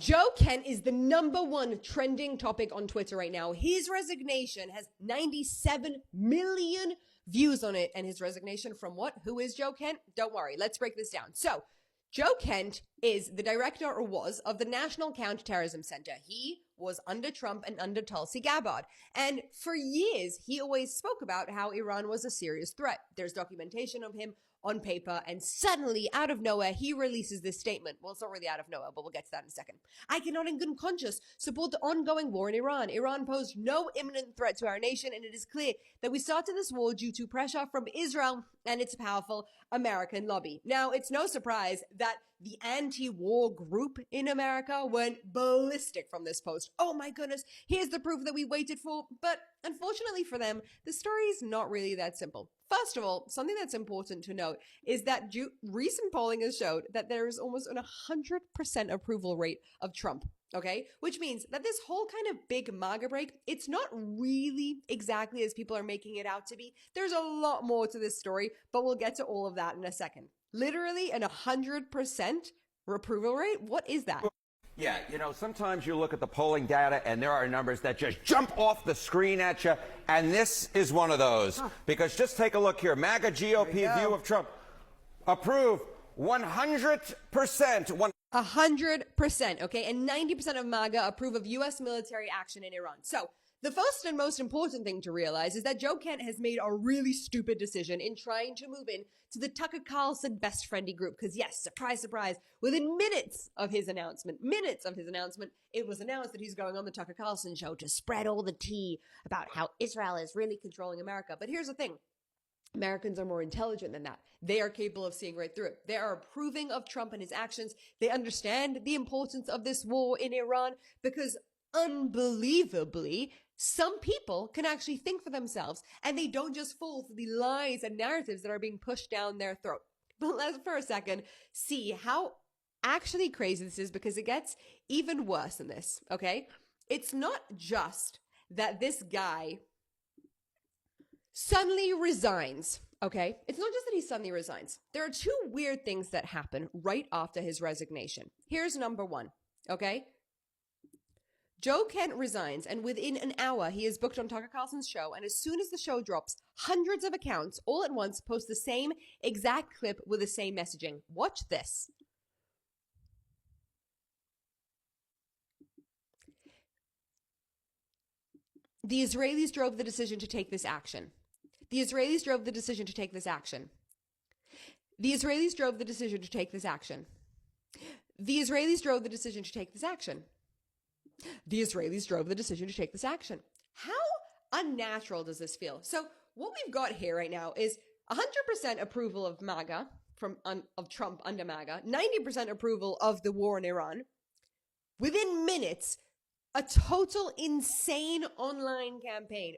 Joe Kent is the #1 trending topic on Twitter right now. His resignation has 97 million views on it. And his resignation from what? Who is Joe Kent? Don't worry. Let's break this down. So, Joe Kent is the director, or was, of the National Counterterrorism Center. He was under Trump and under Tulsi Gabbard. And for years, he always spoke about how Iran was a serious threat. There's documentation of him on paper, and suddenly, out of nowhere, he releases this statement. Well, it's not really out of nowhere, but we'll get to that in a second. I cannot in good conscience support the ongoing war in Iran. Iran posed no imminent threat to our nation, and it is clear that we started this war due to pressure from Israel and its powerful American lobby. Now, it's no surprise that the anti-war group in America went ballistic from this post. Oh my goodness, here's the proof that we waited for. But unfortunately for them, the story is not really that simple. First of all, something that's important to note is that recent polling has showed that there is almost an 100% approval rate of Trump. Okay, which means that this whole kind of big MAGA break, it's not really exactly as people are making it out to be. There's a lot more to this story, but we'll get to all of that in a second. Literally an 100% approval rate? What is that? Yeah, you know, sometimes you look at the polling data and there are numbers that just jump off the screen at you, and this is one of those. Because just take a look here. MAGA GOP view of Trump. Approve 100%. 100%, okay? And 90% of MAGA approve of U.S. military action in Iran. So, the first and most important thing to realize is that Joe Kent has made a really stupid decision in trying to move in to the Tucker Carlson best friendly group. Because yes, surprise, surprise, within minutes of his announcement, it was announced that he's going on the Tucker Carlson show to spread all the tea about how Israel is really controlling America. But here's the thing. Americans are more intelligent than that. They are capable of seeing right through it. They are approving of Trump and his actions. They understand the importance of this war in Iran because, unbelievably, some people can actually think for themselves and they don't just fall for the lies and narratives that are being pushed down their throat. But let's for a second see how actually crazy this is, because it gets even worse than this, okay? It's not just that this guy suddenly resigns, okay? It's not just that he suddenly resigns. There are two weird things that happen right after his resignation. Here's number one, okay? Joe Kent resigns, and within an hour, he is booked on Tucker Carlson's show, and as soon as the show drops, hundreds of accounts all at once post the same exact clip with the same messaging. Watch this. The Israelis drove the decision to take this action. The Israelis drove the decision to take this action. The Israelis drove the decision to take this action. The Israelis drove the decision to take this action. The Israelis drove the decision to take this action. How unnatural does this feel? So what we've got here right now is 100% approval of MAGA, of Trump under MAGA, 90% approval of the war in Iran. Within minutes, a total insane online campaign